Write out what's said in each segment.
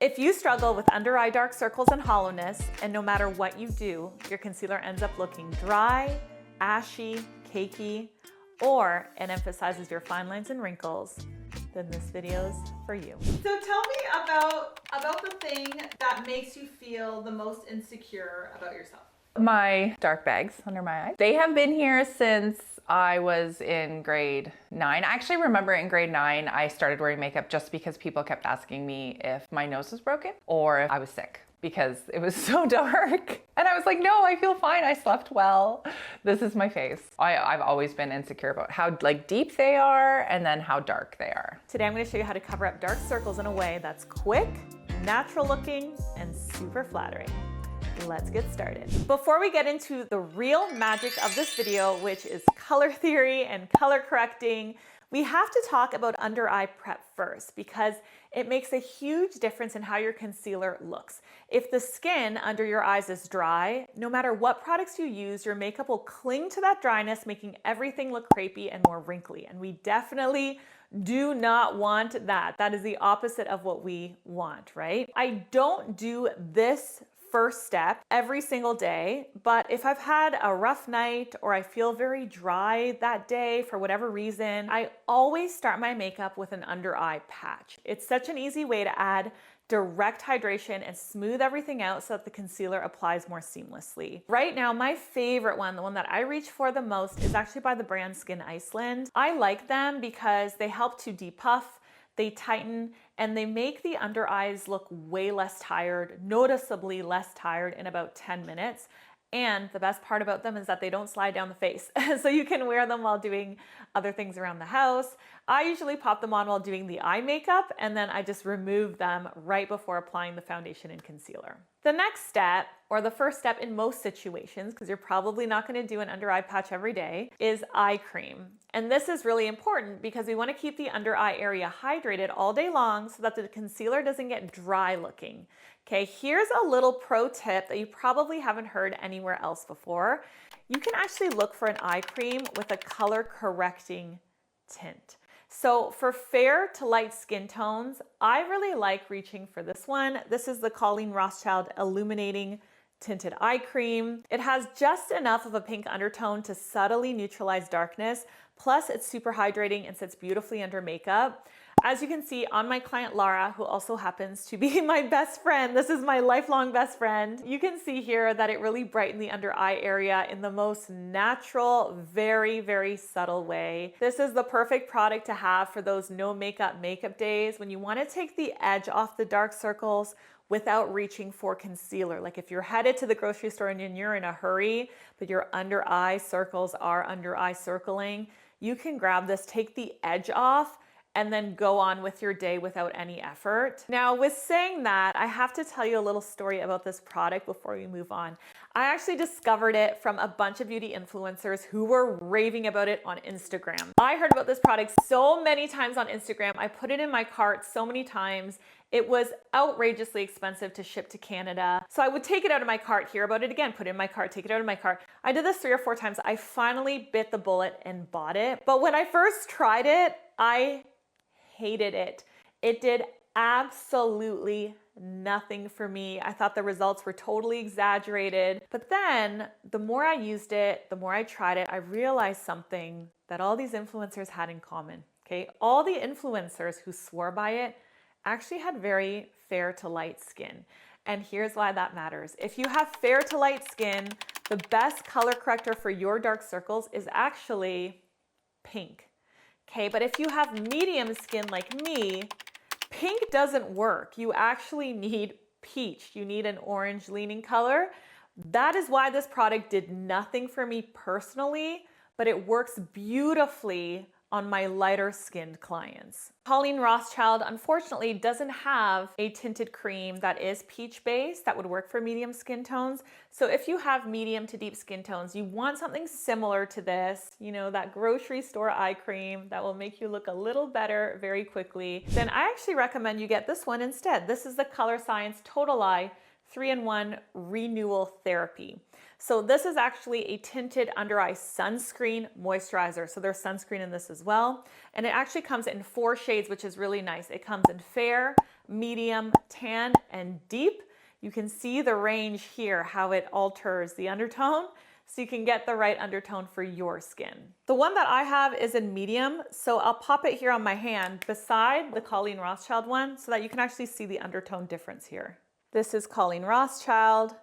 If you struggle with under eye dark circles and hollowness, and no matter what you do, your concealer ends up looking dry, ashy, cakey, or it emphasizes your fine lines and wrinkles, then this video's for you. So tell me about the thing that makes you feel the most insecure about yourself. My dark bags under my eyes. They have been here since I was in grade 9. I actually remember in grade 9, I started wearing makeup just because people kept asking me if my nose was broken or if I was sick because it was so dark. And I was like, no, I feel fine. I slept well. This is my face. I've always been insecure about how deep they are and then how dark they are. Today I'm going to show you how to cover up dark circles in a way that's quick, natural looking, and super flattering. Let's get started. Before we get into the real magic of this video, which is color theory and color correcting, we have to talk about under eye prep first because it makes a huge difference in how your concealer looks. If the skin under your eyes is dry, no matter what products you use, your makeup will cling to that dryness, making everything look crepey and more wrinkly. And we definitely do not want that. That is the opposite of what we want, right? I don't do this first step every single day, but if I've had a rough night or I feel very dry that day for whatever reason, I always start my makeup with an under eye patch. It's such an easy way to add direct hydration and smooth everything out so that the concealer applies more seamlessly. Right now, my favorite one, the one that I reach for the most, is actually by the brand Skyn Iceland. I like them because they help to depuff, they tighten, and they make the under eyes look way less tired, noticeably less tired in about 10 minutes. And the best part about them is that they don't slide down the face. So you can wear them while doing other things around the house. I usually pop them on while doing the eye makeup, and then I just remove them right before applying the foundation and concealer. The next step, or the first step in most situations, because you're probably not going to do an under eye patch every day, is eye cream. And this is really important because we want to keep the under eye area hydrated all day long so that the concealer doesn't get dry looking. Okay, here's a little pro tip that you probably haven't heard anywhere else before. You can actually look for an eye cream with a color correcting tint. So for fair to light skin tones, I really like reaching for this one. This is the Colleen Rothschild Illuminating Tinted Eye Cream. It has just enough of a pink undertone to subtly neutralize darkness. Plus it's super hydrating and sits beautifully under makeup. As you can see on my client Lara, who also happens to be my best friend, this is my lifelong best friend, you can see here that it really brightened the under eye area in the most natural, very, very subtle way. This is the perfect product to have for those no makeup days when you want to take the edge off the dark circles without reaching for concealer. Like if you're headed to the grocery store and you're in a hurry, but your under eye circles are under eye circling, you can grab this, take the edge off, and then go on with your day without any effort. Now, with saying that, I have to tell you a little story about this product before we move on. I actually discovered it from a bunch of beauty influencers who were raving about it on Instagram. I heard about this product so many times on Instagram. I put it in my cart so many times. It was outrageously expensive to ship to Canada. So I would take it out of my cart, hear about it again, put it in my cart, take it out of my cart. I did this 3 or 4 times. I finally bit the bullet and bought it. But when I first tried it, I hated it. It did absolutely nothing for me. I thought the results were totally exaggerated. But then the more I used it, the more I tried it, I realized something that all these influencers had in common. Okay, all the influencers who swore by it actually had very fair to light skin. And here's why that matters. If you have fair to light skin, the best color corrector for your dark circles is actually pink. Okay, but if you have medium skin like me, pink doesn't work. You actually need peach. You need an orange leaning color. That is why this product did nothing for me personally, but it works beautifully on my lighter skinned clients. Colleen Rothschild unfortunately doesn't have a tinted cream that is peach based that would work for medium skin tones. So if you have medium to deep skin tones, you want something similar to this, you know, that grocery store eye cream that will make you look a little better very quickly, then I actually recommend you get this one instead. This is the Colorscience Total Eye 3-in-1 Renewal Therapy. So this is actually a tinted under eye sunscreen moisturizer. So there's sunscreen in this as well. And it actually comes in 4 shades, which is really nice. It comes in fair, medium, tan, and deep. You can see the range here, how it alters the undertone, so you can get the right undertone for your skin. The one that I have is in medium, so I'll pop it here on my hand beside the Colleen Rothschild one so that you can actually see the undertone difference here. This is Colleen Rothschild.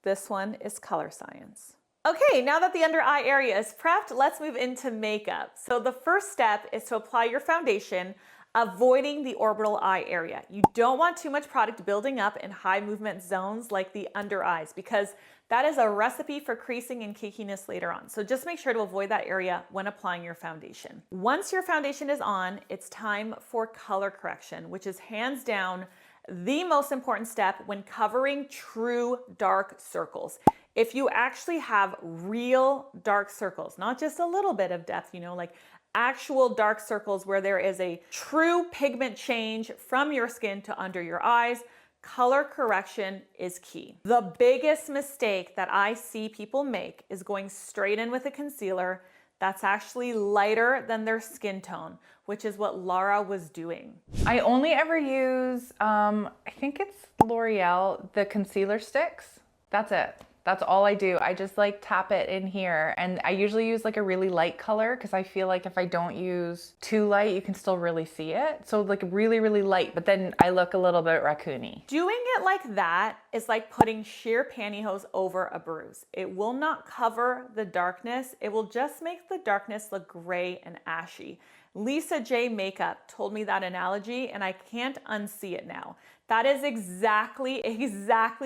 This one is Colorscience. Okay, now that the under eye area is prepped, let's move into makeup. So the first step is to apply your foundation, avoiding the orbital eye area. You don't want too much product building up in high movement zones like the under eyes, because that is a recipe for creasing and cakiness later on. So just make sure to avoid that area when applying your foundation. Once your foundation is on, it's time for color correction, which is hands down the most important step when covering true dark circles. If you actually have real dark circles, not just a little bit of depth, you know, like actual dark circles where there is a true pigment change from your skin to under your eyes, color correction is key. The biggest mistake that I see people make is going straight in with a concealer that's actually lighter than their skin tone, which is what Laura was doing. I only ever use, I think it's L'Oreal, the concealer sticks. That's it. That's all I do. I just like tap it in here, and I usually use like a really light color because I feel like if I don't use too light, you can still really see it. So like really, really light, but then I look a little bit raccoony. Doing it like that is like putting sheer pantyhose over a bruise. It will not cover the darkness. It will just make the darkness look gray and ashy. Lisa J Makeup told me that analogy, and I can't unsee it now. That is exactly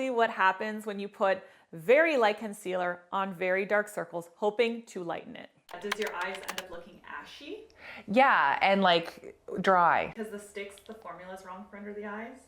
what happens when you put very light concealer on very dark circles, hoping to lighten it. Does your eyes end up looking ashy? Yeah, and like dry. Because the sticks, the formula is wrong for under the eyes,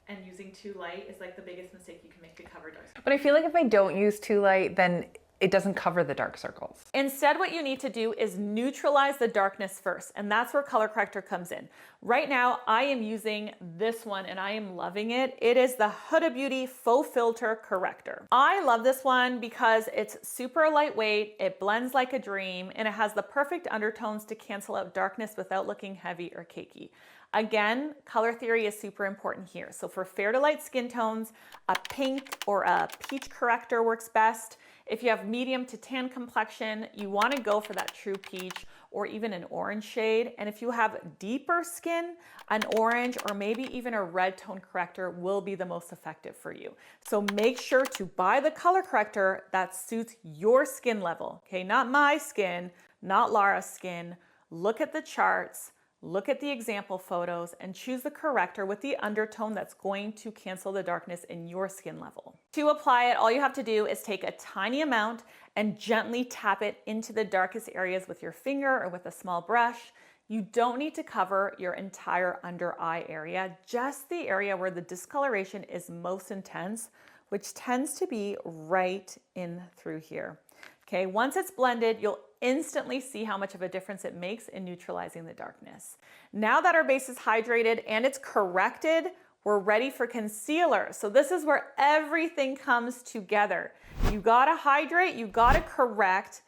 and using too light is like the biggest mistake you can make to cover dark circles. But I feel like if I don't use too light, then it doesn't cover the dark circles. Instead, what you need to do is neutralize the darkness first, and that's where color corrector comes in. Right now, I am using this one and I am loving it. It is the Huda Beauty FauxFilter Corrector. I love this one because it's super lightweight, it blends like a dream, and it has the perfect undertones to cancel out darkness without looking heavy or cakey. Again, color theory is super important here. So for fair to light skin tones, a pink or a peach corrector works best. If you have medium to tan complexion, you want to go for that true peach or even an orange shade. And if you have deeper skin, an orange or maybe even a red tone corrector will be the most effective for you. So make sure to buy the color corrector that suits your skin level. Okay, not my skin, not Laura's skin. Look at the charts. Look at the example photos and choose the corrector with the undertone that's going to cancel the darkness in your skin level. To apply it, all you have to do is take a tiny amount and gently tap it into the darkest areas with your finger or with a small brush. You don't need to cover your entire under eye area, just the area where the discoloration is most intense, which tends to be right in through here. Okay, once it's blended, you'll instantly see how much of a difference it makes in neutralizing the darkness. Now that our base is hydrated and it's corrected, we're ready for concealer. So this is where everything comes together. You gotta hydrate, you gotta correct,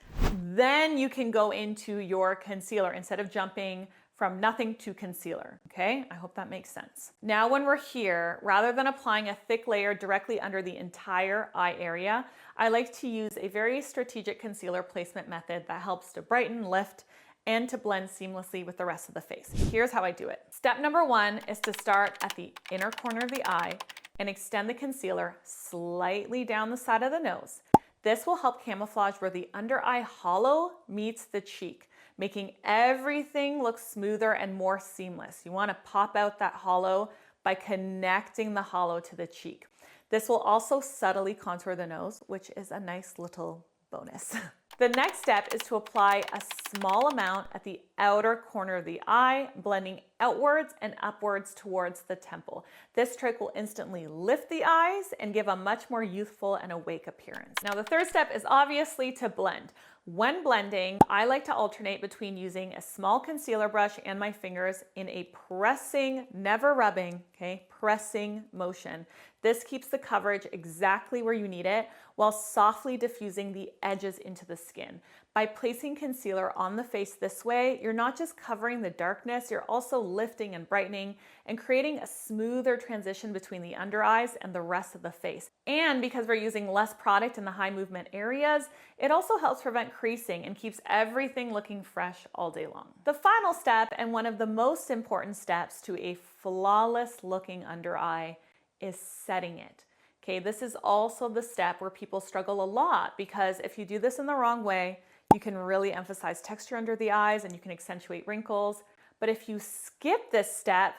then you can go into your concealer instead of jumping from nothing to concealer, okay? I hope that makes sense. Now when we're here, rather than applying a thick layer directly under the entire eye area, I like to use a very strategic concealer placement method that helps to brighten, lift, and to blend seamlessly with the rest of the face. Here's how I do it. Step number one is to start at the inner corner of the eye and extend the concealer slightly down the side of the nose. This will help camouflage where the under eye hollow meets the cheek, making everything look smoother and more seamless. You want to pop out that hollow by connecting the hollow to the cheek. This will also subtly contour the nose, which is a nice little bonus. The next step is to apply a small amount at the outer corner of the eye, blending outwards and upwards towards the temple. This trick will instantly lift the eyes and give a much more youthful and awake appearance. Now, the third step is obviously to blend. When blending, I like to alternate between using a small concealer brush and my fingers in a pressing, never rubbing, okay, pressing motion. This keeps the coverage exactly where you need it while softly diffusing the edges into the skin. By placing concealer on the face this way, you're not just covering the darkness, you're also lifting and brightening and creating a smoother transition between the under eyes and the rest of the face. And because we're using less product in the high movement areas, it also helps prevent creasing and keeps everything looking fresh all day long. The final step, and one of the most important steps to a flawless looking under eye, is setting it. Okay, this is also the step where people struggle a lot, because if you do this in the wrong way, you can really emphasize texture under the eyes and you can accentuate wrinkles. But if you skip this step,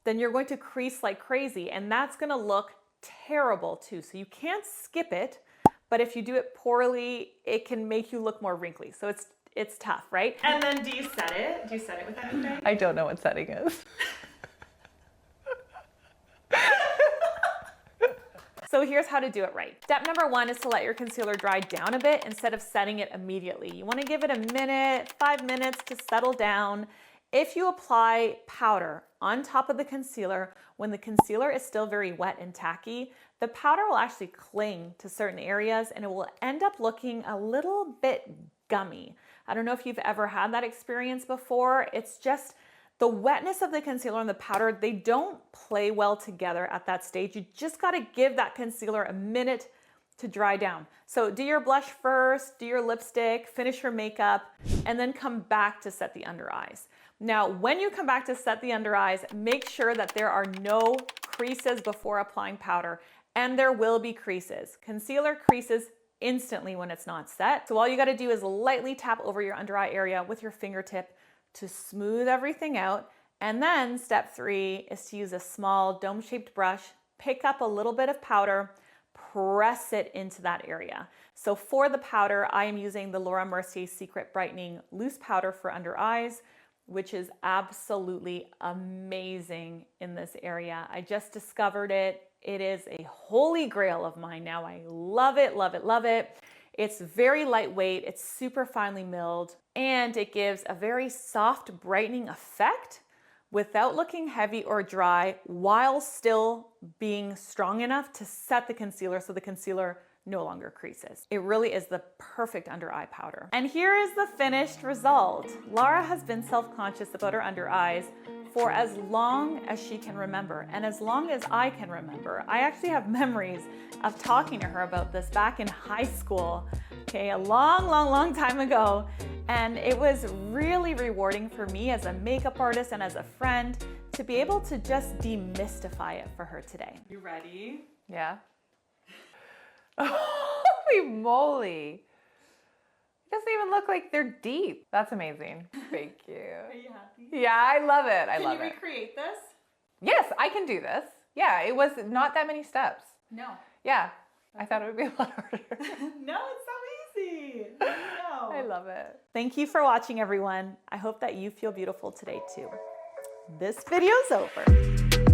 then you're going to crease like crazy, and that's gonna look terrible too. So you can't skip it, but if you do it poorly, it can make you look more wrinkly. So it's tough, right? And then do you set it? Do you set it with anything? I don't know what setting is. So here's how to do it right. Step number 1 is to let your concealer dry down a bit instead of setting it immediately. You want to give it a minute, 5 minutes to settle down. If you apply powder on top of the concealer when the concealer is still very wet and tacky, the powder will actually cling to certain areas and it will end up looking a little bit gummy. I don't know if you've ever had that experience before. It's just the wetness of the concealer and the powder, they don't play well together at that stage. You just gotta give that concealer a minute to dry down. So do your blush first, do your lipstick, finish your makeup, and then come back to set the under eyes. Now, when you come back to set the under eyes, make sure that there are no creases before applying powder, and there will be creases. Concealer creases instantly when it's not set. So all you gotta do is lightly tap over your under eye area with your fingertip to smooth everything out. And then step 3 is to use a small dome-shaped brush, pick up a little bit of powder, press it into that area. So for the powder, I am using the Laura Mercier Secret Brightening Loose Powder for under eyes, which is absolutely amazing in this area. I just discovered it. It is a holy grail of mine now. I love it, love it, love it. It's very lightweight, it's super finely milled, and it gives a very soft brightening effect without looking heavy or dry, while still being strong enough to set the concealer so the concealer no longer creases. It really is the perfect under eye powder. And here is the finished result. Laura has been self-conscious about her under eyes for as long as she can remember, and as long as I can remember. I actually have memories of talking to her about this back in high school, okay, a long time ago. And it was really rewarding for me as a makeup artist and as a friend to be able to just demystify it for her today. You ready? Yeah. Holy moly. It doesn't even look like they're deep. That's amazing. Thank you. Are you happy? Yeah, I love it. I love Can you it. recreate this? Yes, I can do this. Yeah, it was not that many steps. No. Yeah, I thought it would be a lot harder. No, it's so easy. No. I love it. Thank you for watching, everyone. I hope that you feel beautiful today too. This video's over.